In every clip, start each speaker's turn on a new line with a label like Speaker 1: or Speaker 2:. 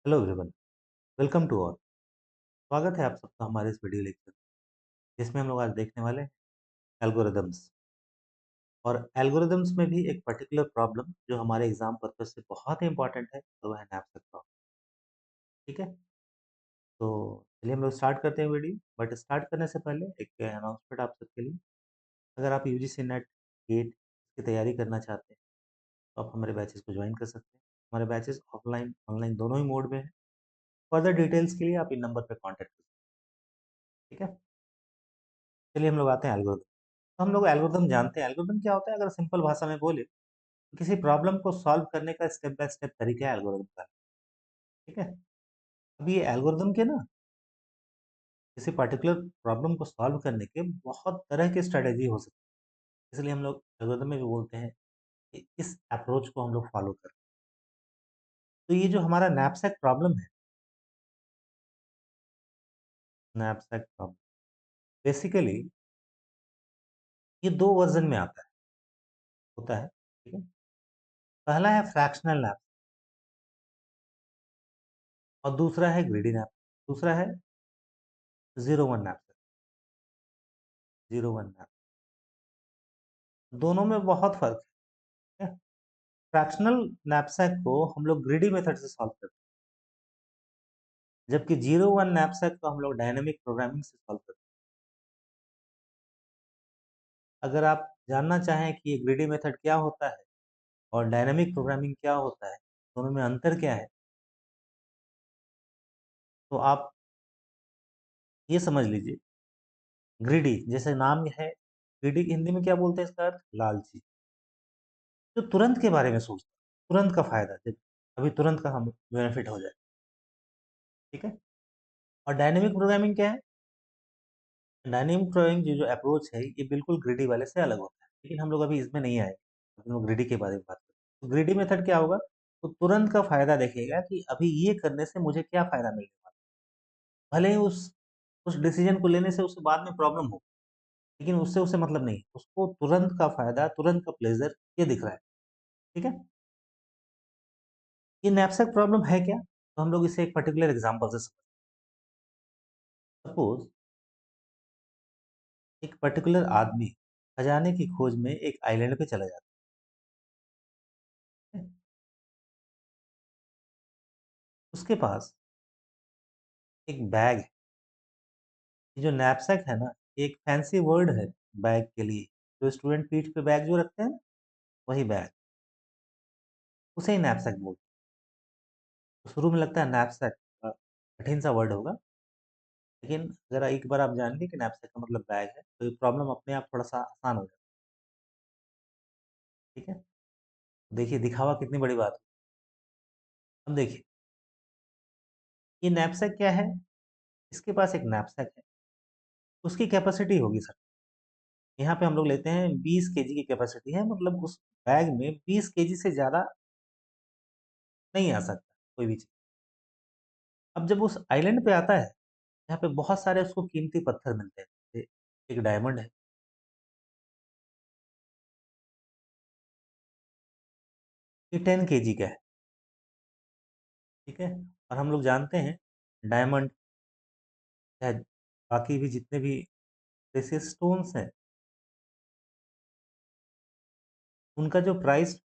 Speaker 1: Hello everyone, welcome to all. स्वागत है आप सबका हमारे इस वीडियो लेक्चर जिसमें हम लोग आज देखने वाले हैं एल्गोरिदम्स। और एल्गोरिदम्स में भी एक पर्टिकुलर प्रॉब्लम जो हमारे एग्जाम पर्पज से बहुत ही इंपॉर्टेंट है, तो वह है नैपसेक प्रॉब्लम। ठीक है, तो चलिए हम लोग स्टार्ट करते हैं वीडियो। बट स्टार्ट करने से पहले एक अनाउंसमेंट आप सबके लिए। अगर आप यूजीसी नेट गेट की तैयारी करना चाहते हैं तो आप हमारे बैचेस को ज्वाइन कर सकते हैं। हमारे बैचेस ऑफलाइन ऑनलाइन दोनों ही मोड में है। फर्दर डिटेल्स के लिए आप इन नंबर पर कॉन्टैक्ट कर सकते हैं। ठीक है, चलिए हम लोग आते हैं एल्गोरिदम। तो हम लोग एल्गोरिदम जानते हैं। एल्गोरिदम क्या होता है? अगर सिंपल भाषा में बोले तो किसी प्रॉब्लम को सॉल्व करने का स्टेप बाय स्टेप तरीका है एल्गोरिदम का। ठीक है, अब ये एल्गोरिदम के ना किसी पर्टिकुलर प्रॉब्लम को सॉल्व करने के बहुत तरह की स्ट्रेटेजी हो सकती है। इसलिए हम लोग एल्गोरिदम में भी बोलते हैं कि इस अप्रोच को हम लोग फॉलो करें। तो ये जो हमारा नैपसैक प्रॉब्लम है, नैपसैक प्रॉब्लम बेसिकली ये दो वर्जन में आता है, होता है। ठीक है, पहला है फ्रैक्शनल नैप और दूसरा है ग्रीडी नैप। दूसरा है zero one nap. Zero one nap, दोनों में बहुत फर्क है। फ्रैक्शनल नैपसैक को हम लोग ग्रीडी मेथड से सॉल्व करते हैं, जबकि जीरो वन नैपसैक को हम लोग डायनेमिक प्रोग्रामिंग से सॉल्व करते हैं। अगर आप जानना चाहें कि ये ग्रीडी मेथड क्या होता है और डायनेमिक प्रोग्रामिंग क्या होता है, दोनों में अंतर क्या है, तो आप ये समझ लीजिए। ग्रीडी जैसे नाम है, ग्रीडी हिंदी में क्या बोलते हैं? इसका अर्थ लालची, जो तुरंत के बारे में सोचता है, तुरंत का फायदा, जब अभी तुरंत का हम बेनिफिट हो जाए। ठीक है, और डायनेमिक प्रोग्रामिंग क्या है? डायनेमिक प्रोग्रामिंग जो जो अप्रोच है ये बिल्कुल ग्रिडी वाले से अलग होता है, लेकिन हम लोग अभी इसमें नहीं आए। हम लोग ग्रिडी के बारे में बात करें तो ग्रिडी मेथड क्या होगा? तो तुरंत का फायदा देखेगा कि अभी ये करने से मुझे क्या फायदा मिलने वाला है। भले ही उस डिसीजन को लेने से उसे बाद में प्रॉब्लम हो, लेकिन उससे उसे मतलब नहीं, उसको तुरंत का फायदा, तुरंत का प्लेजर ये दिख रहा है। ठीक है, ये नैपसैक प्रॉब्लम है क्या? तो हम लोग इसे एक पर्टिकुलर एग्जाम्पल से सपोज एक पर्टिकुलर आदमी खजाने की खोज में एक आइलैंड पे चला जाता है। उसके पास एक बैग है। ये जो नैपसैक है ना, एक फैंसी वर्ड है बैग के लिए। जो स्टूडेंट पीठ पे बैग जो रखते हैं ना, वही बैग, उसे ही नैपसैक बोलते हैं। तो शुरू में लगता है नैपसैक कठिन सा वर्ड होगा, लेकिन अगर एक बार आप जान गए कि नैपसैक का मतलब बैग है तो ये प्रॉब्लम अपने आप थोड़ा सा आसान हो जाता है। ठीक है, देखिए दिखावा कितनी बड़ी बात है। अब देखिए ये नैपसैक क्या है? इसके पास एक नैपसैक है, उसकी कैपेसिटी होगी सर। यहाँ पे हम लोग लेते हैं 20 केजी की कैपेसिटी है, मतलब उस बैग में 20 केजी से ज़्यादा नहीं आ सकता कोई भी चीज़। अब जब उस आइलैंड पे आता है, यहाँ पे बहुत सारे उसको कीमती पत्थर मिलते हैं। एक डायमंड है, ये 10 केजी का है। ठीक है, और हम लोग जानते हैं डायमंड या बाकी भी जितने भी प्रेशियस स्टोन्स हैं, उनका जो प्राइस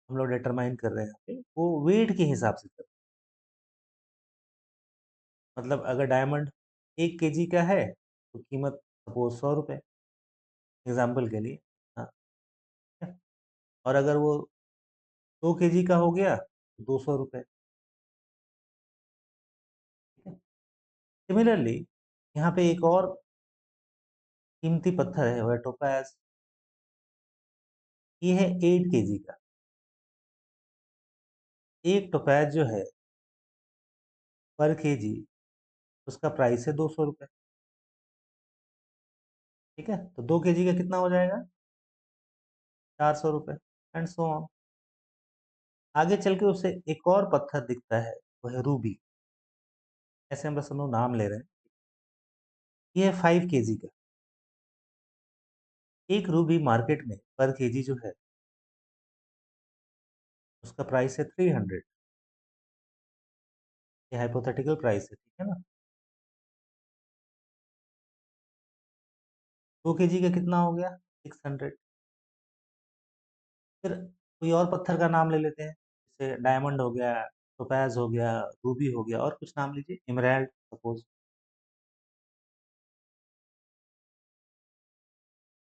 Speaker 1: हम लोग डिटरमाइन कर रहे हैं यहाँ पे, वो वेट के हिसाब से कर। मतलब अगर डायमंड 1 केजी का है तो कीमत सपोज 100 रुपये, एग्जाम्पल के लिए। हाँ, ठीक है? और अगर वो 2 केजी का हो गया तो 200 रुपये। ठीक है, सिमिलरली यहाँ पे एक और कीमती पत्थर है, वह टोपैज। ये है 8 केजी का। एक टोपैज जो है पर केजी, उसका प्राइस है 200 रुपये। ठीक है, तो 2 केजी का कितना हो जाएगा? 400 रुपये, एंड सो ऑन। आगे चल के उसे एक और पत्थर दिखता है, वह है रूबी। ऐसे हम सब लोग नाम ले रहे हैं। ये है 5 केजी का। एक रूबी मार्केट में पर केजी जो है उसका प्राइस है 300। ये हाइपोथेटिकल प्राइस है, ठीक है ना। 2 kg का कितना हो गया? 600। फिर कोई और पत्थर का नाम ले लेते हैं, जैसे डायमंड हो गया, टोपैज हो गया, रूबी हो गया, और कुछ नाम लीजिए, इमराल्ड सपोज।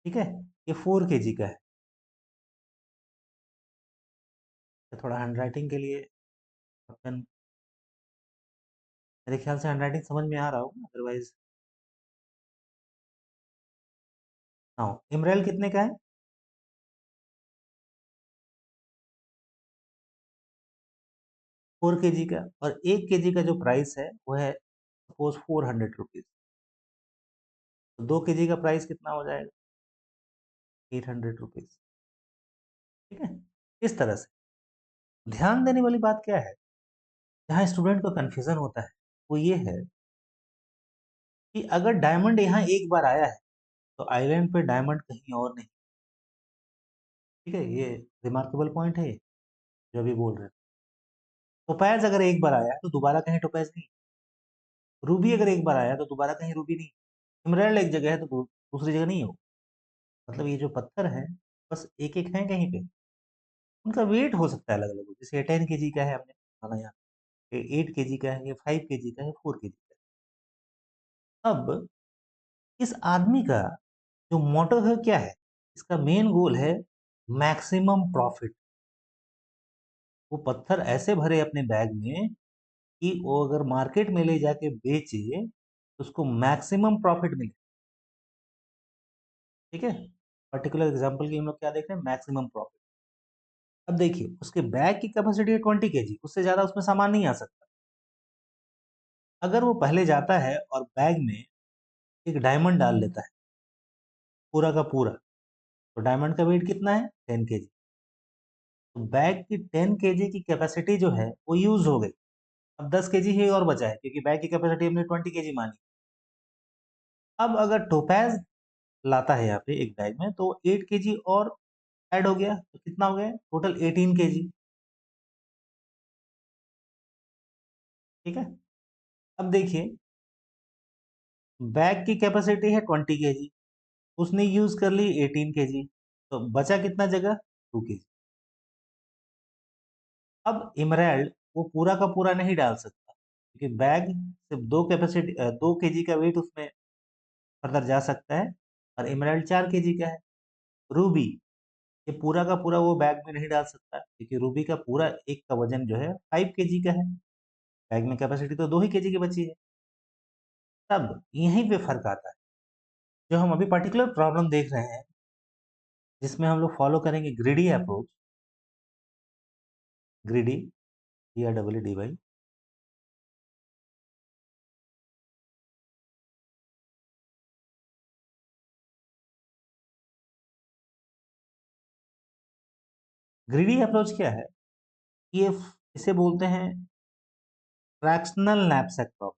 Speaker 1: ठीक है, ये 4 kg का है। तो थोड़ा हैंडराइटिंग के लिए अपन, मेरे ख्याल से हैंडराइटिंग समझ में आ रहा होगा, अदरवाइज। हाँ, इमराल्ड कितने का है? 4 kg का, और 1 kg का जो प्राइस है वो है सपोज 400 रुपीज। तो 2 kg का प्राइस कितना हो जाएगा? 800 रुपीज। ठीक है, इस तरह से। ध्यान देने वाली बात क्या है, जहाँ स्टूडेंट को कंफ्यूजन होता है, वो ये है कि अगर डायमंड यहाँ एक बार आया है तो आइलैंड पे डायमंड कहीं और नहीं। ठीक है, ये रिमार्केबल पॉइंट है ये, जो अभी बोल रहे हैं। टोपैज अगर एक बार आया है तो दोबारा कहीं टोपैज नहीं। रूबी अगर एक बार आया तो दोबारा कहीं रूबी नहीं। इमराल्ड एक जगह है तो दूसरी जगह नहीं हो। मतलब ये जो पत्थर है, बस एक एक है कहीं पे। उनका वेट हो सकता है अलग अलग, जैसे 10 kg का है, हमने माना यहाँ 8 kg का है, ये 5 kg का है, 4 kg का है। अब इस आदमी का जो मोटो है क्या है, इसका मेन गोल है मैक्सिमम प्रॉफिट। वो पत्थर ऐसे भरे अपने बैग में कि वो अगर मार्केट में ले जाके बेचे तो उसको मैक्सिमम प्रॉफिट मिले। ठीक है, पर्टिकुलर एग्जांपल की हम लोग क्या देख रहे हैं, मैक्सिमम प्रॉफिट। अब देखिए, उसके बैग की कैपेसिटी है 20 kg, उससे ज्यादा उसमें सामान नहीं आ सकता। अगर वो पहले जाता है और बैग में एक डायमंड डाल लेता है पूरा का पूरा, तो डायमंड का वेट कितना है? 10 kg। तो बैग की 10 kg की कैपेसिटी जो है वो यूज हो गई। अब 10 kg ही और बचा है, क्योंकि बैग की कैपेसिटी हमने 20 kg मानी। अब अगर टोपैज लाता है यहाँ पे एक बैग में, तो 8 kg और ऐड हो गया, तो कितना हो गया टोटल? 18 kg। ठीक है, अब देखिए, बैग की कैपेसिटी है 20 kg, उसने यूज कर ली 18 kg, तो बचा कितना जगह? 2 kg। अब इमराल्ड वो पूरा का पूरा नहीं डाल सकता, क्योंकि बैग सिर्फ 2 kg का वेट उसमें फर्दर जा सकता है, और इमराल्ड 4 kg का है। रूबी ये पूरा का पूरा वो बैग में नहीं डाल सकता, क्योंकि रूबी का पूरा एक का वजन जो है 5 kg का है। बैग में कैपेसिटी तो 2 ही kg की बची है। तब यहीं पे फर्क आता है। जो हम अभी पर्टिकुलर प्रॉब्लम देख रहे हैं, जिसमें हम लोग फॉलो करेंगे greedy approach. Greedy, GREEDY। Greedy approach क्या है? ये इसे बोलते हैं fractional knapsack problem.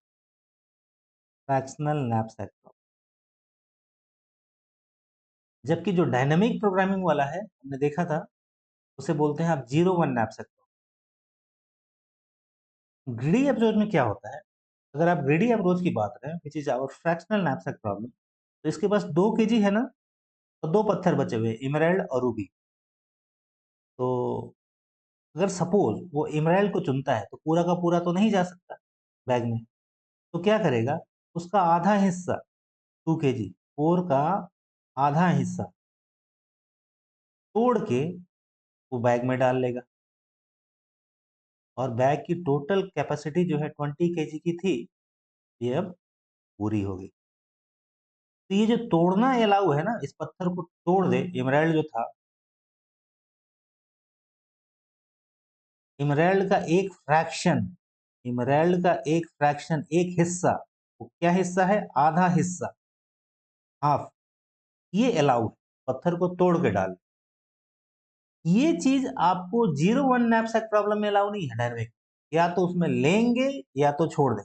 Speaker 1: Fractional knapsack problem. जबकि जो डायनामिक प्रोग्रामिंग वाला है, हमने देखा था, उसे बोलते हैं आप 0 1 नैपसैक प्रॉब्लम। ग्रीडी अप्रोच में क्या होता है, अगर आप ग्रीडी अप्रोच की बात करें, which is our fractional knapsack problem, तो इसके पास 2 kg है ना, और दो पत्थर बचे हुए, इमराल्ड और रूबी। तो अगर सपोज वो इमराल्ड को चुनता है, तो पूरा का पूरा तो नहीं जा सकता बैग में। तो क्या करेगा, उसका आधा हिस्सा, 2 kg, 4 का आधा हिस्सा तोड़ के वो बैग में डाल लेगा, और बैग की टोटल कैपेसिटी जो है 20 kg की थी, ये अब पूरी हो गई। तो ये जो तोड़ना अलाउ है ना, इस पत्थर को तोड़ दे, इमराल्ड जो था, इमराल्ड का एक फ्रैक्शन, इमराल्ड का एक फ्रैक्शन, एक हिस्सा, वो क्या हिस्सा है? आधा हिस्सा, हाफ, ये अलाउ है, पत्थर को तोड़ के डाल। ये चीज आपको 0 1 नैपसैक प्रॉब्लम में अलाउ नहीं है डायरेक्ट। या तो उसमें लेंगे या तो छोड़ दें।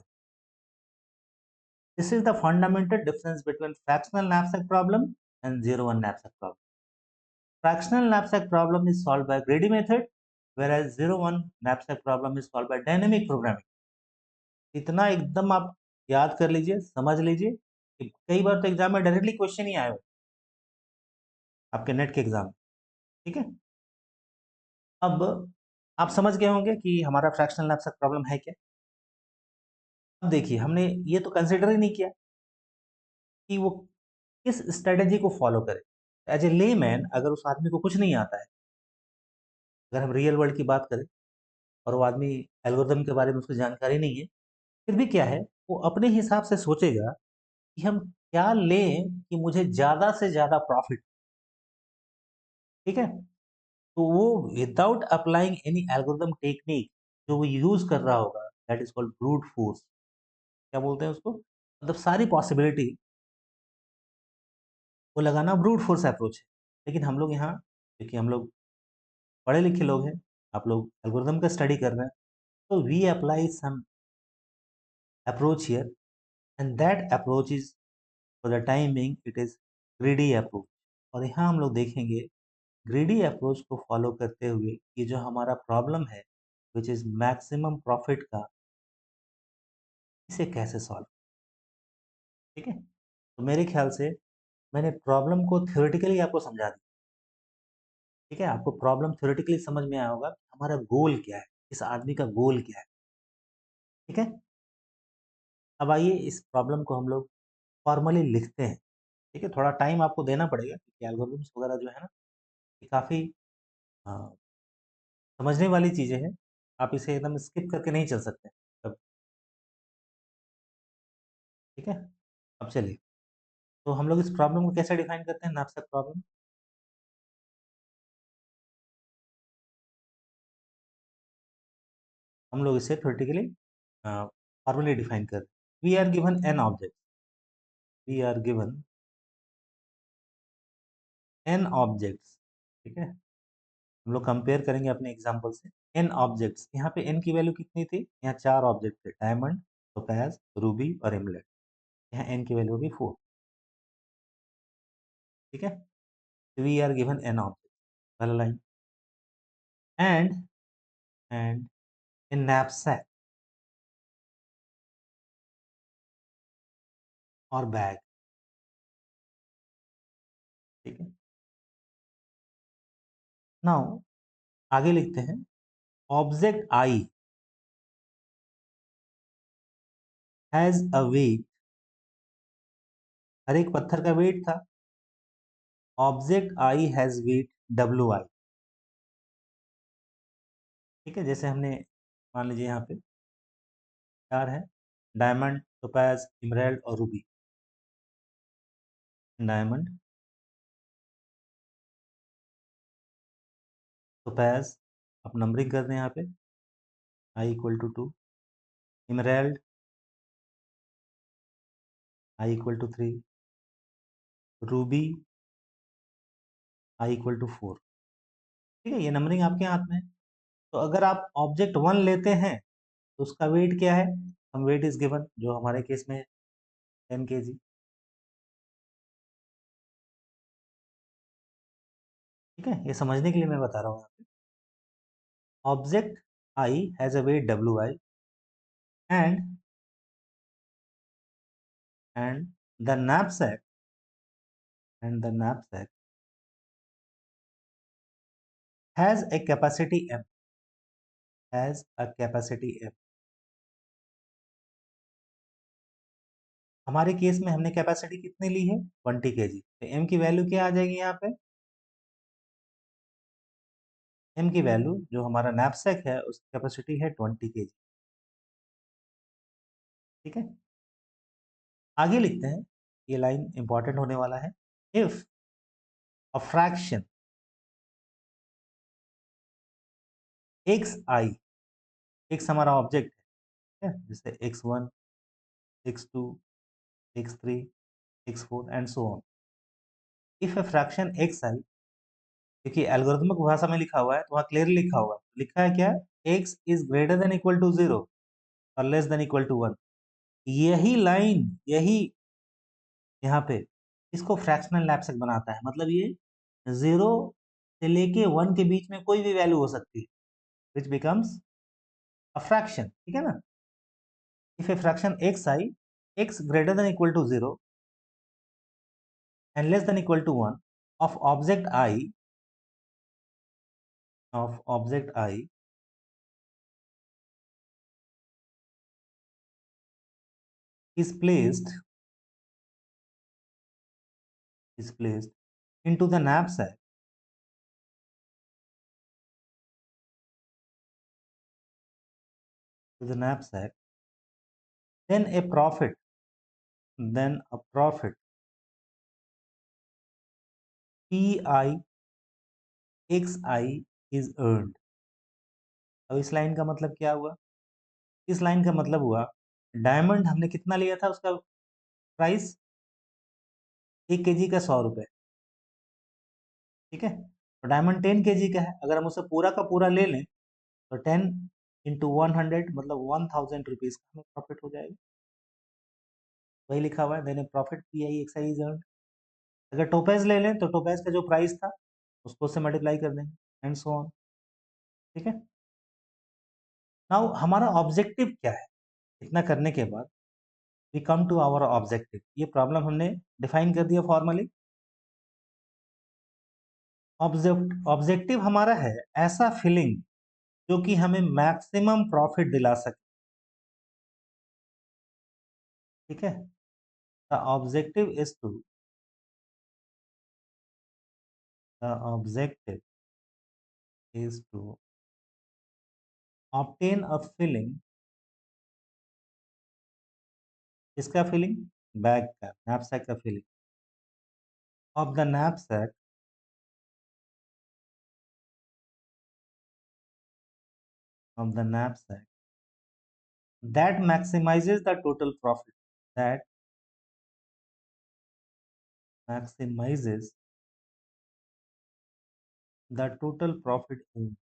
Speaker 1: This is the fundamental difference between fractional knapsack problem and 0 1 knapsack problem. Fractional knapsack problem is solved by greedy method, whereas 0 1 knapsack problem is solved by dynamic programming. इतना एकदम आप याद कर लीजिए, समझ लीजिए कि कई बार तो एग्जाम में डायरेक्टली क्वेश्चन ही आए हो आपके नेट के एग्जाम में, ठीक है। अब आप समझ गए होंगे कि हमारा फ्रैक्शनल नैपसैक प्रॉब्लम है क्या। अब देखिए, हमने ये तो कंसिडर ही नहीं किया कि वो किस स्ट्रेटेजी को फॉलो करे। एज ए लेमैन, अगर उस आदमी को कुछ नहीं आता है, अगर हम रियल वर्ल्ड की बात करें और वो आदमी एल्गोरिदम के बारे में उसको जानकारी नहीं है, फिर भी क्या है, वो अपने हिसाब से सोचेगा कि हम क्या लें कि मुझे ज़्यादा से ज़्यादा प्रॉफिट, ठीक है। तो वो without applying any algorithm technique जो वो यूज़ कर रहा होगा, that is called brute force. क्या बोलते हैं उसको? मतलब सारी पॉसिबिलिटी वो लगाना ब्रूट फोर्स अप्रोच है। लेकिन हम लोग यहाँ, क्योंकि हम लोग पढ़े लिखे लोग हैं, आप लोग एल्गोरिदम का स्टडी कर रहे हैं, तो we apply some approach here, and that approach is for the time being it is greedy approach. और यहाँ हम लोग देखेंगे ग्रीडी अप्रोच को फॉलो करते हुए ये जो हमारा प्रॉब्लम है, विच इज मैक्सिमम प्रॉफिट का, इसे कैसे सॉल्व, ठीक है। तो मेरे ख्याल से मैंने प्रॉब्लम को थ्योरेटिकली आपको समझा दिया, ठीक है। आपको प्रॉब्लम थ्योरेटिकली समझ में आया होगा कि हमारा गोल क्या है, इस आदमी का गोल क्या है, ठीक है। अब आइए इस प्रॉब्लम को हम लोग फॉर्मली लिखते हैं, ठीक है। थोड़ा टाइम आपको देना पड़ेगा क्योंकि एल्गोरिथम्स वगैरह जो है ना, ये काफ़ी समझने वाली चीज़ें हैं। आप इसे एकदम स्किप करके नहीं चल सकते तब, ठीक है। अब चलिए, तो हम लोग इस प्रॉब्लम को कैसे डिफाइन करते हैं, नापसक प्रॉब्लम। हम लोग इसे थ्योरेटिकली फॉर्मली डिफाइन करते हैं। We are given N object, we are given N objects, ठीक है। हम लोग कंपेयर करेंगे अपने एग्जांपल से। एन ऑब्जेक्ट्स, यहाँ पे एन की वैल्यू कितनी थी, यहाँ 4 ऑब्जेक्ट थे, डायमंड, टोपैज, रूबी और एमलेट। यहाँ एन की वैल्यू होगी 4, ठीक है। We are given N object, पहला line, and and in knapsack और बैग, ठीक है। नाउ आगे लिखते हैं, object I has a weight, हर एक पत्थर का वेट था। Object I has weight W i, ठीक है। जैसे हमने मान लीजिए यहाँ पे 4 है, डायमंड, टोपैज, इमराल्ड और रूबी। डायमंड, टोपैज, आप नंबरिंग कर दें यहाँ पे, i equal to 2, emerald i equal to 3, ruby i equal to 4, ठीक है। ये नंबरिंग आपके हाथ में है। तो अगर आप ऑब्जेक्ट 1 लेते हैं तो उसका वेट क्या है, हम वेट इज गिवन जो हमारे केस में 10 kg, ठीक है। ये समझने के लिए मैं बता रहा हूँ यहाँ पे। Object I has a weight W I, and and the knapsack and the knapsack has a capacity m, has a capacity m। हमारे केस में हमने कैपेसिटी कितनी ली है, 20 kg। तो m की वैल्यू क्या आ जाएगी यहाँ पे, m की वैल्यू जो हमारा knapsack है उसकी कैपेसिटी है 20 kg, ठीक है। आगे लिखते हैं, ये लाइन इंपॉर्टेंट होने वाला है। If a fraction x i, x हमारा ऑब्जेक्ट है, जैसे x1, x2, x3, x4 and so on. If a fraction x i, क्योंकि एल्गोरिथमिक भाषा में लिखा हुआ है तो वहाँ क्लियरली लिखा हुआ है, लिखा है क्या, X is greater than equal to 0 और लेस देन इक्वल टू 1। यही लाइन, यही यहाँ पे इसको फ्रैक्शनल नैपसैक बनाता है। मतलब ये 0 से लेके 1 के बीच में कोई भी वैल्यू हो सकती है, विच बिकम्स अ फ्रैक्शन, ठीक है ना। if a fraction xi, x greater than equal to 0 and less than equal to 1 of object I is placed into the knapsack then a profit pi xi is earned। अब इस line का मतलब क्या हुआ? इस लाइन का मतलब हुआ डायमंड हमने कितना लिया था, उसका प्राइस 1 kg का 100 रुपए, ठीक है। तो डायमंड 10 kg का है, अगर हम उसे पूरा का पूरा ले लें तो 10 × 100 मतलब 1000 रुपीज का हमें प्रॉफिट हो जाएगा। वही लिखा हुआ है, then profit P I x I is earned. अगर टोपेज ले लें तो टोपेज का जो प्राइस था उसको उससे मल्टीप्लाई कर देंगे एंड सो ऑन, ठीक है। नाउ हमारा ऑब्जेक्टिव क्या है? इतना करने के बाद we come to our objective. ये प्रॉब्लम हमने डिफाइन कर दिया फॉर्मली। ऑब्जेक्टिव हमारा है ऐसा फीलिंग जो कि हमें मैक्सिमम प्रॉफिट दिला सके, ठीक है। The objective is to obtain a filling. इसका फीलिंग बैग का, knapsack का filling of the knapsack that maximizes the total profit, that maximizes the total profit earned,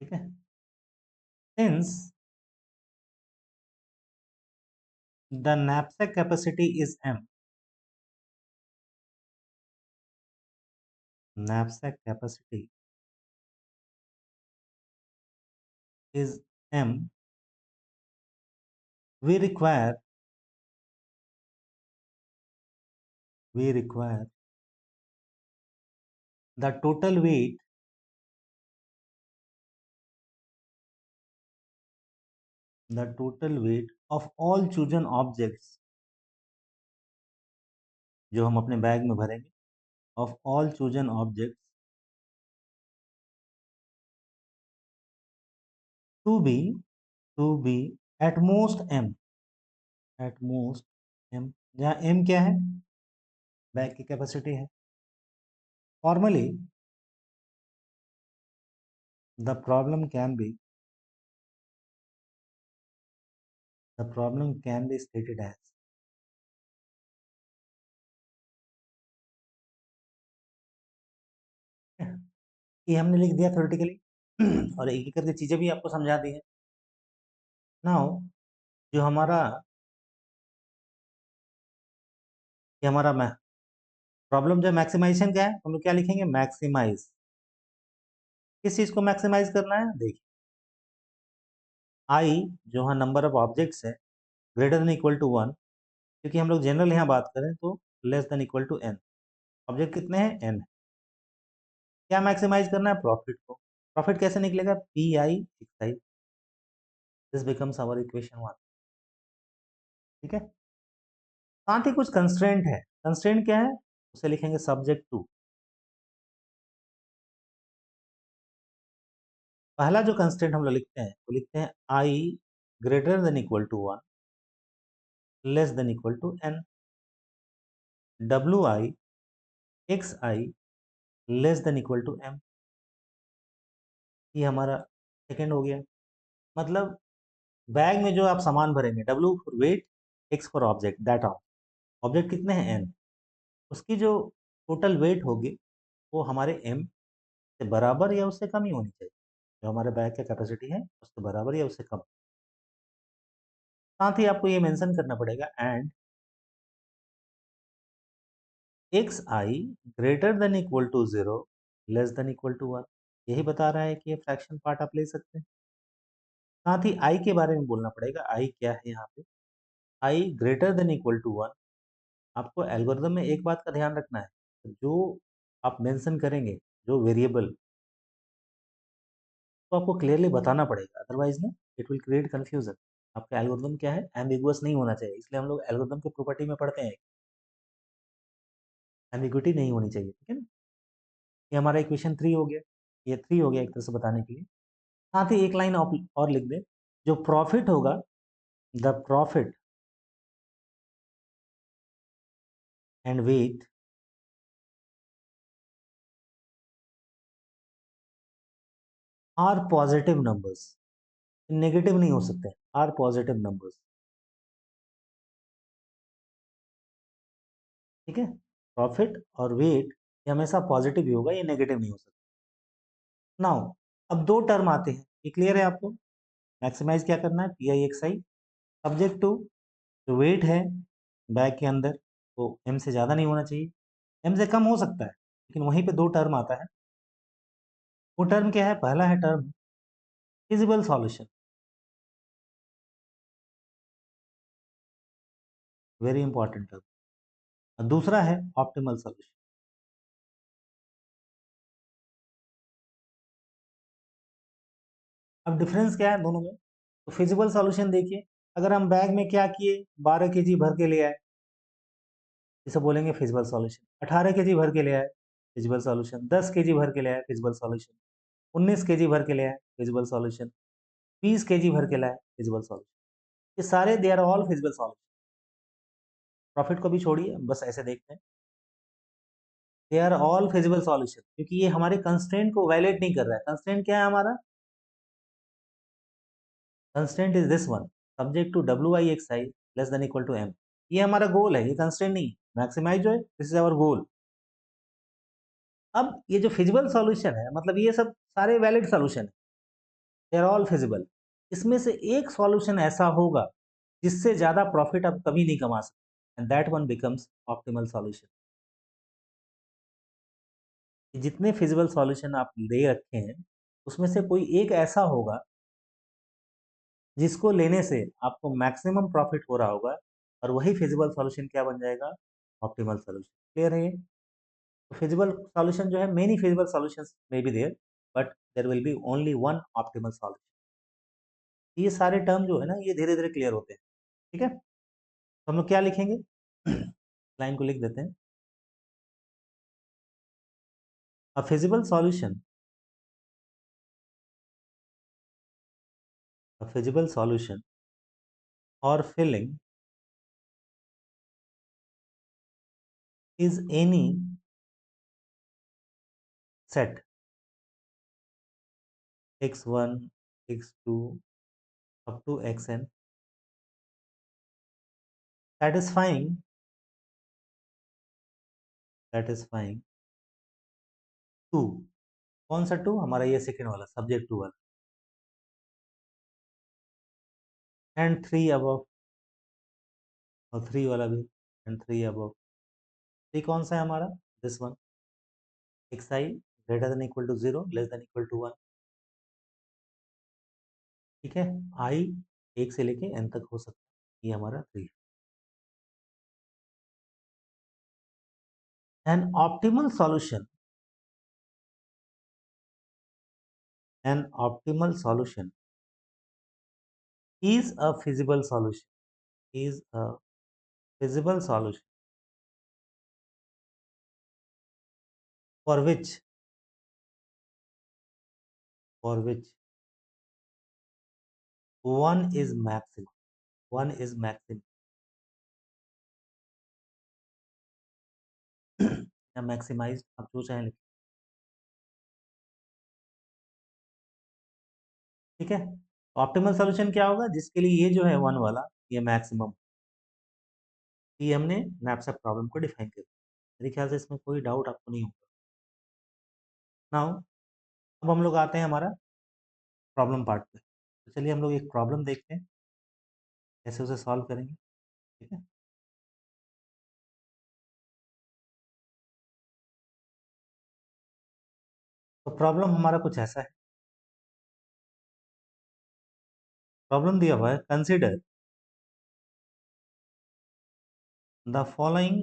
Speaker 1: ठीक है। since the knapsack capacity is m, knapsack capacity is m, we require the total weight of all chosen objects जो हम अपने bag में भरेंगे, of all chosen objects to be at most m, जहाँ m क्या है? बैग की capacity है। Formally the problem can be stated as, ये हमने लिख दिया थ्योरेटिकली और एक एक करके चीजें भी आपको समझा दी है। नाउ जो हमारा प्रॉब्लम जो मैक्सिमाइजेशन का है, हम लोग क्या लिखेंगे? मैक्सिमाइज। किस चीज को मैक्सिमाइज करना है? देखिए आई जो हाँ नंबर ऑफ ऑब्जेक्ट्स है ग्रेटर देन इक्वल टू 1, क्योंकि हम लोग जनरल यहाँ बात करें तो less than equal to n। Object कितने हैं? n। क्या मैक्सिमाइज करना है? प्रॉफिट को। प्रॉफिट कैसे निकलेगा? P I x I. This becomes our equation 1, ठीक है। साथ ही कुछ कंस्ट्रेंट है। कंस्ट्रेंट क्या है? उसे लिखेंगे सब्जेक्ट टू। पहला जो कंस्ट्रेंट हम लोग लिखते हैं वो लिखते हैं i greater than equal to 1 less than equal to n, डब्ल्यू आई x I less than equal to m। ये हमारा सेकेंड हो गया। मतलब बैग में जो आप सामान भरेंगे, W for wait, X for object, that object कितने हैं? n। उसकी जो टोटल वेट होगी वो हमारे m से बराबर या उससे कम ही होनी चाहिए। जो हमारे बैग का कैपेसिटी है उससे बराबर या उससे कम। साथ ही आपको ये मेंशन करना पड़ेगा and X I greater than equal to 0 less than equal to 1। यही बता रहा है कि ये फ्रैक्शन पार्ट आप ले सकते हैं। साथ ही आई के बारे में बोलना पड़ेगा, आई क्या है यहाँ पे? आई ग्रेटर देन इक्वल टू 1। आपको एल्गोरिदम में एक बात का ध्यान रखना है, जो आप मेंशन करेंगे, जो वेरिएबल, तो आपको क्लियरली बताना पड़ेगा, अदरवाइज ना इट विल क्रिएट कंफ्यूजन। आपका एल्गोरिदम क्या है? एम्बिगुअस नहीं होना चाहिए, इसलिए हम लोग एल्गोरिदम के प्रॉपर्टी में पढ़ते हैं, एम्बिग्युइटी नहीं होनी चाहिए, ठीक है ना? ये हमारा इक्वेशन 3 हो गया, ये 3 हो गया एक तरह से बताने के लिए। साथ ही एक लाइन और लिख दे, जो प्रॉफिट होगा, the profit and weight are positive numbers. Negative नहीं हो सकते, आर पॉजिटिव नंबर्स, ठीक है? प्रॉफिट और वेट ये हमेशा पॉजिटिव ही होगा, ये नेगेटिव नहीं हो सकता। नाउ अब दो टर्म आते हैं, ये क्लियर है आपको? मैक्सिमाइज क्या करना है? P I x I subject to जो वेट है बैग के अंदर, वो एम से ज़्यादा नहीं होना चाहिए, एम से कम हो सकता है, लेकिन वहीं पे दो टर्म आता है। वो टर्म क्या है? पहला है term feasible solution, very important term, और दूसरा है ऑप्टिमल सॉल्यूशन। अब डिफरेंस क्या है दोनों में? तो फिजिबल सॉल्यूशन देखिए, अगर हम बैग में क्या किए, 12 kg भर के ले आए, इसे बोलेंगे फिजिबल सॉल्यूशन। 18 kg भर के ले आए, फिजिबल सॉल्यूशन। 10 kg भर के ले आए, फिजिबल सॉल्यूशन। 19 kg भर के ले आए, फिजिबल सॉल्यूशन। 20 kg भर के लाए, फिजिबल सॉल्यूशन। ये सारे they are all feasible solution. Profit को भी छोड़िए, बस ऐसे देखते हैं, they are all feasible solution, क्योंकि ये हमारे कंस्ट्रेंट को वायलेट नहीं कर रहा है। कंस्ट्रेंट क्या है हमारा? Constraint is this one, subject to W I x I less than equal to M. ये हमारा गोल है, ये कंस्ट्रेंट नहीं। मैक्सिमाइज जो है, दिस इज आवर गोल। अब ये जो फिजिबल सॉल्यूशन है, मतलब ये सब सारे वैलिड सॉल्यूशन है, दे आर ऑल फिजिबल। इसमें से एक सॉल्यूशन ऐसा होगा जिससे ज्यादा प्रॉफिट आप कभी नहीं कमा सकते, and that one becomes optimal solution. जितने फिजिबल सॉल्यूशन आप दे रखे हैं, उसमें से कोई एक ऐसा होगा जिसको लेने से आपको मैक्सिमम प्रॉफिट हो रहा होगा, और वही फिजिबल सॉल्यूशन क्या बन जाएगा? Optimal solution. क्लियर है ये? तो फिजिबल सॉल्यूशन जो है, many feasible solutions may be there, but there will be only one optimal solution. ये सारे टर्म जो है ना, ये धीरे धीरे क्लियर होते हैं, ठीक है? तो हम लोग क्या लिखेंगे? लाइन को लिख देते हैं, a feasible solution, a feasible solution और filling is any set x1, x2 up to xn satisfying to. कौन सा टू? हमारा ये सेकेंड वाला, सब्जेक्ट टू वाला, एंड थ्री अबव, और थ्री वाला भी, एंड थ्री अबव। थ्री कौन सा है हमारा? This one, X I greater than equal to 0 less than equal to 1, ठीक है? आई एक से लेके एन तक हो सकता है, ये हमारा three. An optimal solution, an optimal solution is a feasible solution, is a feasible solution for which one is maximum, one is maximum या मैक्सिमाइज, आप जो चाहें लिखें, ठीक है? ऑप्टिमल सॉल्यूशन क्या होगा? जिसके लिए ये जो है वन वाला, ये मैक्सिमम, ये हमने नैपसैप प्रॉब्लम को डिफाइन कर दिया। मेरे ख्याल से इसमें कोई डाउट आपको नहीं होगा। नाउ अब हम लोग आते हैं हमारा प्रॉब्लम पार्ट पे। तो चलिए हम लोग एक प्रॉब्लम देखते हैं, कैसे उसे सॉल्व करेंगे, ठीक है? तो प्रॉब्लम हमारा कुछ ऐसा है। प्रॉब्लम दिया हुआ है, consider the following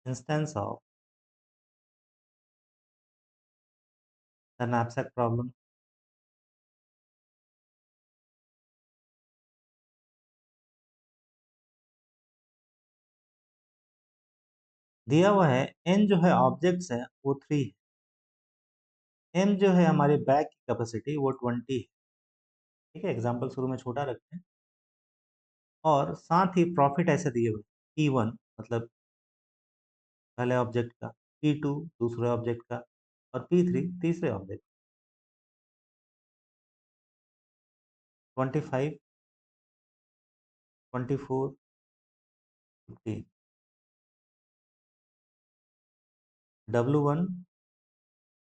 Speaker 1: instance of the knapsack problem. दिया हुआ है n जो है ऑब्जेक्ट्स है वो 3 है, m जो है हमारे बैग की कैपेसिटी वो 20 है। ठीक है, एग्जाम्पल शुरू में छोटा रखते हैं। और साथ ही प्रॉफिट ऐसे दिए हुए P1 मतलब पहले ऑब्जेक्ट का, P2 दूसरे ऑब्जेक्ट का और P3 तीसरे ऑब्जेक्ट। 25, 24, 15, W1,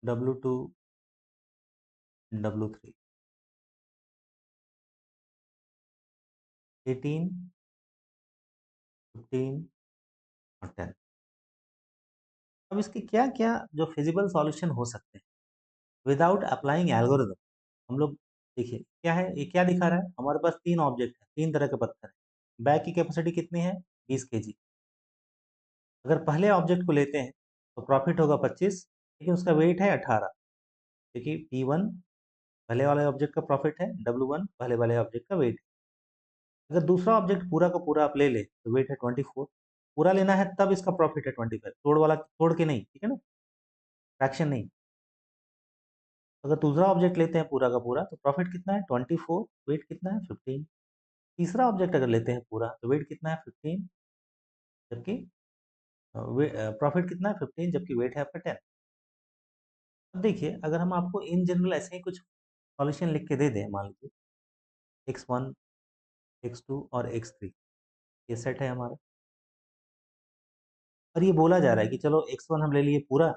Speaker 1: W2, W3, 18, 15 और 10। अब इसके क्या क्या जो फिजिबल सॉल्यूशन हो सकते हैं विदाउट अप्लाइंग एल्गोरिदम। हम लोग देखिए क्या है, ये क्या दिखा रहा है, हमारे पास 3 ऑब्जेक्ट है, 3 तरह के पत्थर है। बैग की कैपेसिटी कितनी है, 20 केजी। अगर पहले ऑब्जेक्ट को लेते हैं तो प्रॉफिट होगा 25, लेकिन उसका वेट है 18, क्योंकि P1 पहले वाले ऑब्जेक्ट का प्रॉफिट है, W1 पहले वाले ऑब्जेक्ट का वेट। अगर दूसरा ऑब्जेक्ट पूरा का पूरा आप ले ले तो वेट है 24, पूरा लेना है तब इसका प्रॉफिट है 25, तोड़ वाला तोड़ के नहीं, ठीक है ना, फ्रैक्शन नहीं। अगर दूसरा ऑब्जेक्ट लेते हैं पूरा का पूरा तो प्रॉफिट कितना है 24, वेट कितना है 15। तीसरा ऑब्जेक्ट अगर लेते हैं पूरा तो वेट कितना है 15, जबकि प्रॉफिट कितना है 15, जबकि वेट है आपका 10। अब देखिए अगर हम आपको इन जनरल ऐसे ही कुछ सॉल्यूशन लिख के दे दें, मान लीजिए x1, x2 और x3, ये सेट है हमारा, और ये बोला जा रहा है कि चलो x1 हम ले लिए पूरा,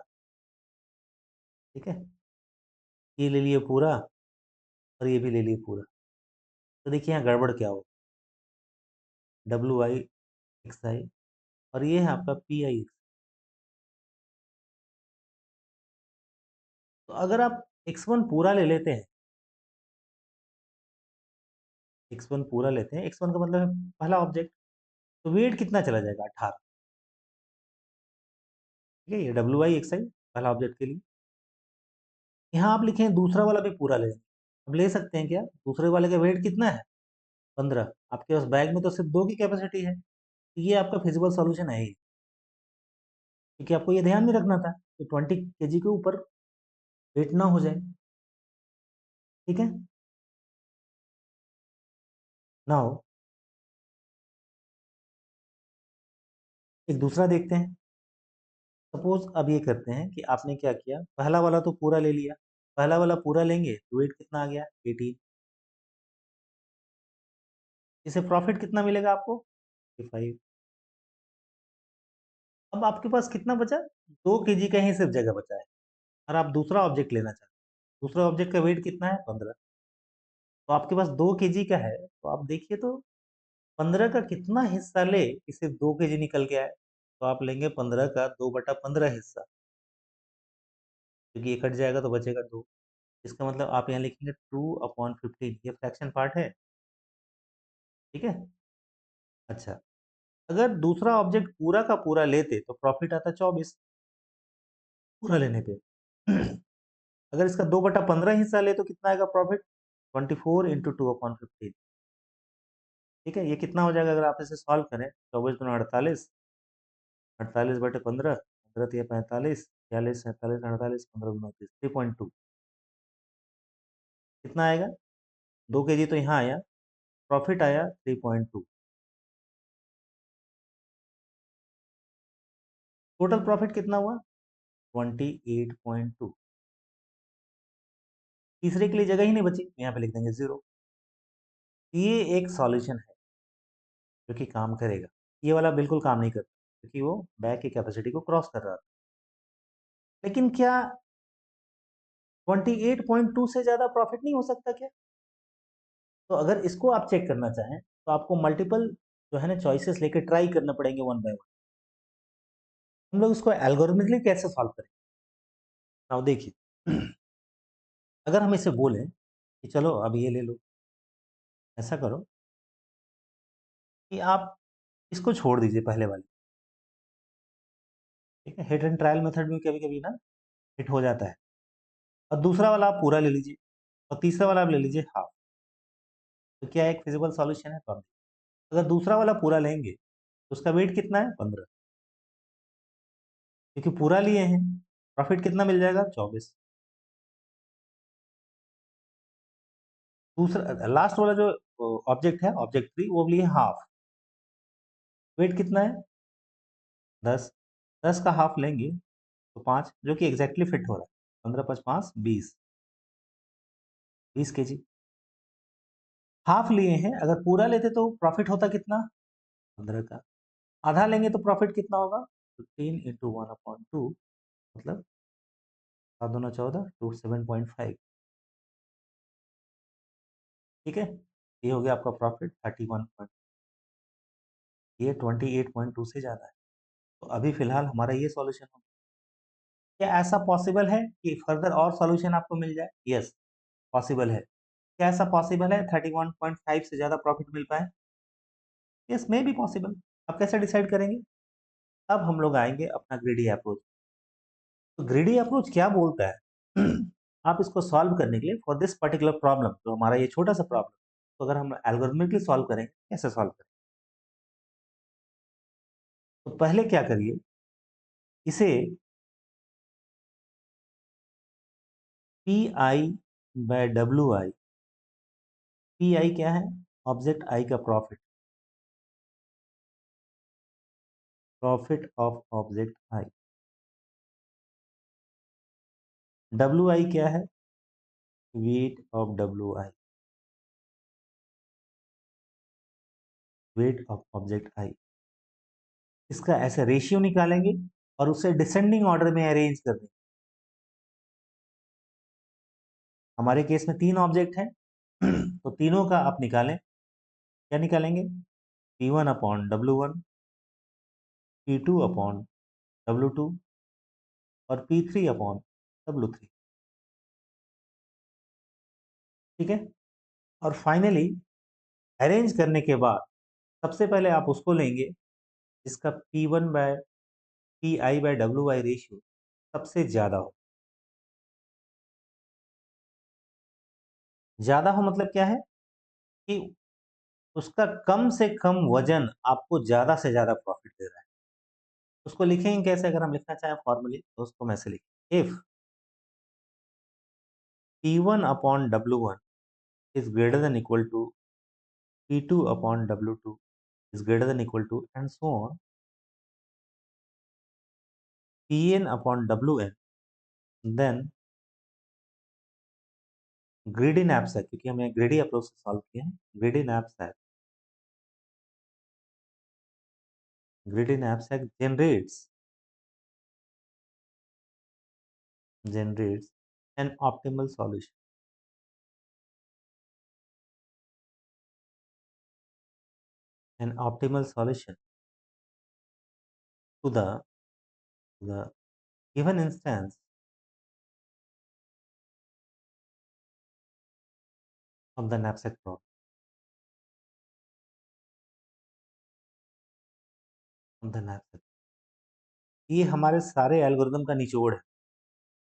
Speaker 1: ठीक है, ये ले लिए पूरा और ये भी ले लिए पूरा। तो देखिए यहाँ गड़बड़ क्या हो, डब्ल्यू आई एक्स आई और ये है आपका पी आई एक्स। तो अगर आप x1 पूरा ले लेते हैं, x1 पूरा लेते हैं, x1 का मतलब है पहला ऑब्जेक्ट, तो वेट कितना चला जाएगा 18। ठीक है, ये डब्ल्यू आई एक्स आई पहला ऑब्जेक्ट के लिए। यहाँ आप लिखें दूसरा वाला भी पूरा ले, अब ले सकते हैं क्या, दूसरे वाले का वेट कितना है 15, आपके पास बैग में तो सिर्फ 2 की कैपेसिटी है, तो ये आपका फिजिबल सॉल्यूशन है ही, क्योंकि आपको ये ध्यान में रखना था कि 20 केजी के ऊपर वेट ना हो जाए। ठीक है, ना हो। एक दूसरा देखते हैं। सपोज अब ये करते हैं कि आपने क्या किया, पहला वाला तो पूरा ले लिया, पहला वाला पूरा लेंगे तो वेट कितना आ गया 18, इससे प्रॉफिट कितना मिलेगा आपको 5। अब आपके पास कितना बचा, 2 केजी का ही सिर्फ जगह बचा है, और आप दूसरा ऑब्जेक्ट लेना चाहते हैं, दूसरा ऑब्जेक्ट का वेट कितना है 15, तो आपके पास 2 केजी का है, तो आप देखिए तो 15 का कितना हिस्सा ले कि सिर्फ 2 केजी निकल के आए, तो आप लेंगे 15 का 2/15 हिस्सा, क्योंकि ये कट जाएगा तो बचेगा 2। इसका मतलब आप यहाँ लिखेंगे 2/15, ये फ्रैक्शन पार्ट है। ठीक है, अच्छा, अगर दूसरा ऑब्जेक्ट पूरा का पूरा लेते तो प्रॉफिट आता 24 पूरा लेने पे। अगर इसका 2/15 हिस्सा ले तो कितना आएगा प्रॉफिट, 24 इंटू 2/15। ठीक है, ये कितना हो जाएगा अगर आप इसे सॉल्व करें, 24×2 = 48, 48/15, 15×3 = 45, 46, 47, 48, 15×29 3.2, कितना आएगा, 2 केजी तो यहाँ आया, प्रॉफिट आया 3.2, टोटल प्रॉफिट कितना हुआ 28.2। तीसरे के लिए जगह ही नहीं बची, यहाँ पे लिख देंगे 0। ये एक सॉल्यूशन है जो कि काम करेगा, ये वाला बिल्कुल काम नहीं करता क्योंकि वो बैग की कैपेसिटी को क्रॉस कर रहा था। लेकिन क्या 28.2 से ज़्यादा प्रॉफिट नहीं हो सकता क्या? तो अगर इसको आप चेक करना चाहें तो आपको मल्टीपल जो है ना चॉइसेस लेके ट्राई करना पड़ेंगे वन बाय वन। हम लोग इसको एल्गोरिथमिकली कैसे सॉल्व करें? नाउ देखिए, अगर हम इसे बोलें कि चलो अब ये ले लो, ऐसा करो कि आप इसको छोड़ दीजिए पहले वाले, ठीक है? हिट एंड ट्रायल मेथड में कभी-कभी ना हिट हो जाता है, और दूसरा वाला आप पूरा ले लीजिए, और तीसरा वाला आप ले लीजिए हाफ। तो क्या एक फिजिबल सॉल्यूशन है? तो आप अगर दूसरा वाला पूरा लेंगे तो उसका वेट कितना है? 15, क्योंकि पूरा लिए हैं, प्रॉफिट कितना मिल जाएगा? 24। दूसरा लास्ट वाला जो ऑब्जेक्ट है, ऑब्जेक्ट 3, वो लिए हाफ, वेट कितना है? 10। 10 का हाफ लेंगे तो 5, जो कि एग्जैक्टली फिट हो रहा है। 15 + 5 20, 20 kg। हाफ लिए हैं, अगर पूरा लेते तो प्रॉफिट होता कितना? 15 का। आधा लेंगे तो प्रॉफिट कितना होगा? 15 × 1/2, मतलब 7 दूना 14, 27.5। ठीक है, ये हो गया आपका प्रॉफिट 31 पॉइंट, ये 28.2 से ज़्यादा है। तो अभी फिलहाल हमारा ये सॉल्यूशन हो। क्या ऐसा पॉसिबल है कि फर्दर और सॉल्यूशन आपको मिल जाए? यस, पॉसिबल है। क्या ऐसा पॉसिबल है 31.5 से ज़्यादा प्रॉफिट मिल पाए? Yes, may be possible. आप कैसे डिसाइड करेंगे? अब हम लोग आएंगे अपना ग्रीडी अप्रोच। तो ग्रीडी अप्रोच क्या बोलता है? आप इसको सॉल्व करने के लिए फॉर दिस पर्टिकुलर प्रॉब्लम, तो हमारा ये छोटा सा प्रॉब्लम, तो अगर हम एल्गोरिथमिकली सॉल्व करेंगे, कैसे सॉल्व करें? तो पहले क्या करिए, इसे P I by W I, P I क्या है? ऑब्जेक्ट आई का profit, profit of object I. W I क्या है? Weight of W I, weight of object I. इसका ऐसे रेशियो निकालेंगे और उसे डिसेंडिंग ऑर्डर में अरेंज कर देंगे। हमारे केस में 3 ऑब्जेक्ट हैं, तो तीनों का आप निकालें। क्या निकालेंगे? P1/W1, P2/W2 और P3/W3। ठीक है, और फाइनली अरेंज करने के बाद सबसे पहले आप उसको लेंगे जिसका P/I/WI रेशियो सबसे ज्यादा हो। ज्यादा हो मतलब क्या है? कि उसका कम से कम वजन आपको ज्यादा से ज्यादा प्रॉफिट दे रहा है। उसको लिखेंगे कैसे? अगर हम लिखना चाहें फॉर्मली तो उसको मैं ऐसे लिखें, if P1/W1 is greater than equal to P2/W2 is greater than equal to, and so on, Pn/Wn, then greedy knapsack, क्योंकि हमें ग्रीडी अप्रोच से सॉल्व किया है, greedy knapsack generates an optimal solution, an optimal solution to the given instance of the knapsack problem, of the knapsack। ये हमारे सारे algorithm का निचोड़ है,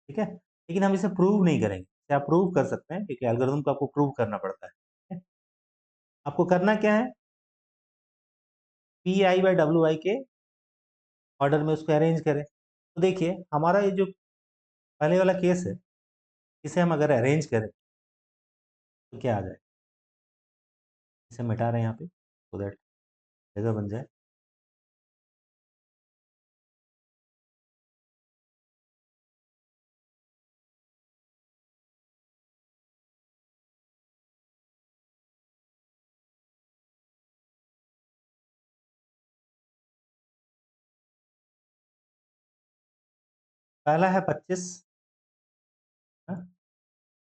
Speaker 1: ठीक है? लेकिन हम इसे प्रूव नहीं करेंगे। इसे आप प्रूव कर सकते हैं, क्योंकि एल्गोरिदम को आपको प्रूव करना पड़ता है, ठीक है? आपको करना क्या है? Pi/WI के ऑर्डर में उसको अरेंज करें। तो देखिए, हमारा ये जो पहले वाला केस है, इसे हम अगर अरेंज करें तो क्या आ जाए? इसे मिटा रहे हैं यहाँ पे, सो दैट जगह बन जाए। पहला है 25,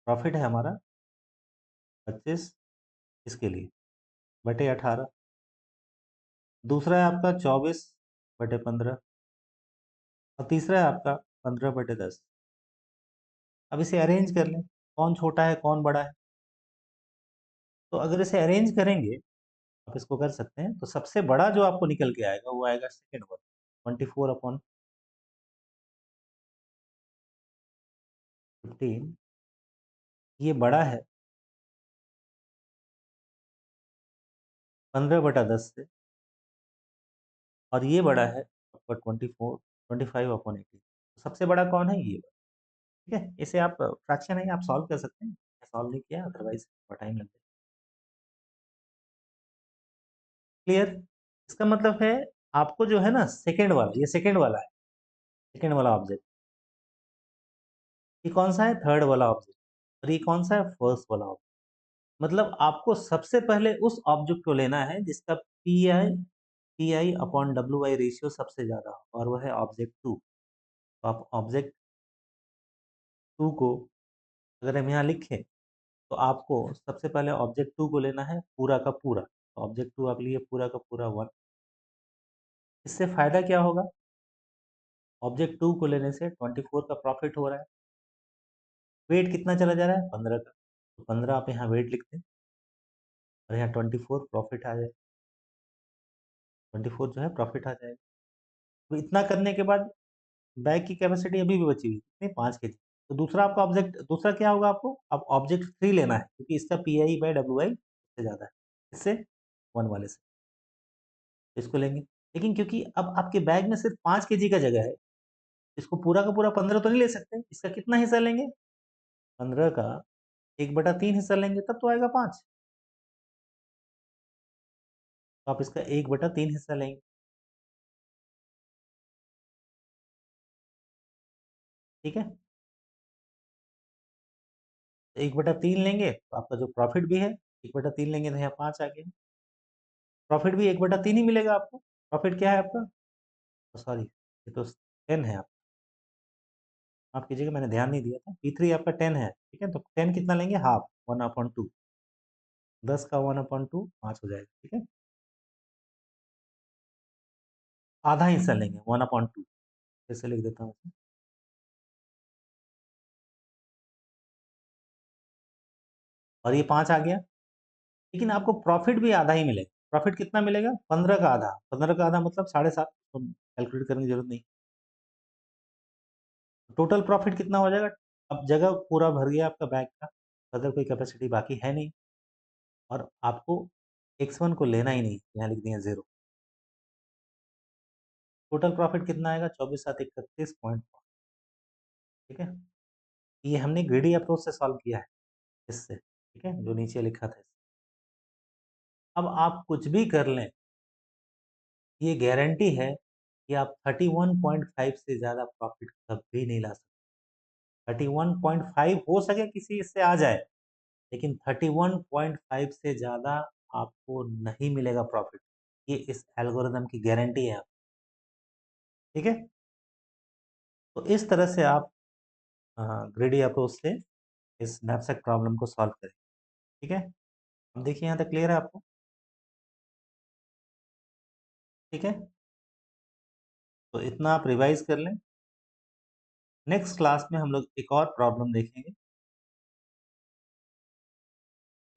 Speaker 1: प्रॉफिट है हमारा 25 इसके लिए, बटे 18। दूसरा है आपका 24/15, और तीसरा है आपका 15/10। अब इसे अरेंज कर लें, कौन छोटा है कौन बड़ा है। तो अगर इसे अरेंज करेंगे, आप इसको कर सकते हैं, तो सबसे बड़ा जो आपको निकल के आएगा वो आएगा सेकेंड वाला, 24/15। ये बड़ा है 15/10 से, और ये बड़ा है आपका 25/18। सबसे बड़ा कौन है, ये। ठीक है, इसे आप फ्रैक्शन है, आप सॉल्व कर सकते हैं। सॉल्व नहीं किया, अदरवाइज टाइम लग जाए। क्लियर। इसका मतलब है आपको जो है ना सेकेंड वाला, ये सेकेंड वाला है, सेकेंड वाला ऑब्जेक्ट। ये कौन सा है, थर्ड वाला ऑब्जेक्ट। और ये कौन सा है, फर्स्ट वाला ऑब्जेक्ट। मतलब आपको सबसे पहले उस ऑब्जेक्ट को लेना है जिसका P I upon WI ratio सबसे ज्यादा हो, और वह है ऑब्जेक्ट टू। तो आप ऑब्जेक्ट टू को अगर हम यहाँ लिखें, तो आपको सबसे पहले ऑब्जेक्ट टू को लेना है पूरा का पूरा। ऑब्जेक्ट टू आप लिए पूरा का पूरा 1। इससे फायदा क्या होगा, ऑब्जेक्ट टू को लेने से 24 का प्रॉफिट हो रहा है। वेट कितना चला जा रहा है, 15 का। तो 15 आप यहाँ वेट लिखते हैं, और यहाँ 24 प्रॉफिट आ जाए, 24 जो है प्रॉफिट आ जाएगा। तो इतना करने के बाद बैग की कैपेसिटी अभी भी बची हुई कितनी, 5 kg। तो दूसरा आपका ऑब्जेक्ट, दूसरा क्या होगा आपको, अब ऑब्जेक्ट 3 लेना है, क्योंकि इसका PI/WI से ज़्यादा है, इससे 1 वाले से। इसको लेंगे, लेकिन क्योंकि अब आपके बैग में सिर्फ 5 kg का जगह है, इसको पूरा का पूरा 15 तो नहीं ले सकते। इसका कितना हिस्सा लेंगे, 15 का 1/3 हिस्सा लेंगे, तब तो आएगा 5। तो आप इसका 1/3 हिस्सा लेंगे। ठीक है, 1/3 लेंगे तो आपका जो प्रॉफिट भी है, 1/3 लेंगे तो यहाँ 5 आ गया। प्रॉफिट भी 1/3 ही मिलेगा आपको। प्रॉफिट क्या है आपका, सॉरी ये तो 10 है। आप माफ कीजिएगा, मैंने ध्यान नहीं दिया था। P3 आपका 10 है, ठीक है। तो 10 कितना लेंगे, हाफ, 1/2। 10 का 1/2 5 हो जाएगा, ठीक है। आधा हिस्सा लेंगे, 1/2। कैसे लिख देता हूँ, और ये 5 आ गया। लेकिन आपको प्रॉफिट भी आधा ही मिलेगा। प्रॉफिट कितना मिलेगा, 15 का आधा। 15 का आधा मतलब 7.5। तो कैलकुलेट करने की जरूरत नहीं। टोटल प्रॉफिट कितना हो जाएगा। अब जगह पूरा भर गया आपका बैग का, अदर कोई कैपेसिटी बाकी है नहीं, और आपको X1 को लेना ही नहीं, यहाँ लिख दिया 0। टोटल प्रॉफिट कितना आएगा, 24/7 31.5। ठीक है, ये हमने ग्रीडी अप्रोच से सॉल्व किया है इससे, ठीक है, जो नीचे लिखा था। अब आप कुछ भी कर लें, ये गारंटी है कि आप 31.5 से ज़्यादा प्रॉफिट कभी नहीं ला सकते। 31.5 हो सके किसी इससे आ जाए, लेकिन 31.5 से ज़्यादा आपको नहीं मिलेगा प्रॉफिट। ये इस एल्गोरिदम की गारंटी है। ठीक है, तो इस तरह से आप ग्रीडी अप्रोच से इस नैपसैक प्रॉब्लम को सॉल्व करें। ठीक है, अब देखिए यहाँ तक क्लियर है आपको। ठीक है, तो इतना आप रिवाइज कर लें। नेक्स्ट क्लास में हम लोग एक और प्रॉब्लम देखेंगे,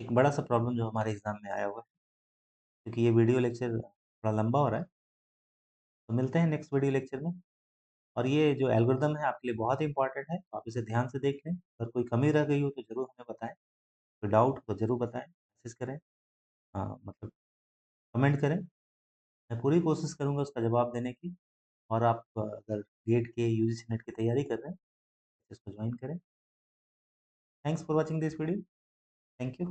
Speaker 1: एक बड़ा सा प्रॉब्लम जो हमारे एग्जाम में आया हुआ है। क्योंकि ये वीडियो लेक्चर थोड़ा लंबा हो रहा है, तो मिलते हैं नेक्स्ट वीडियो लेक्चर में। और ये जो एल्गोरिदम है आपके लिए बहुत ही इंपॉर्टेंट है, तो आप इसे ध्यान से देख लें। अगर कोई कमी रह गई हो तो ज़रूर हमें बताएं, कोई डाउट हो ज़रूर बताएं, मैसेज करें, हाँ मतलब कमेंट करें। मैं पूरी कोशिश करूँगा उसका जवाब देने की। और आप अगर गेट के UGC नेट की तैयारी कर रहे हैं, तो इसको ज्वाइन करें। Thanks for watching this video. Thank you.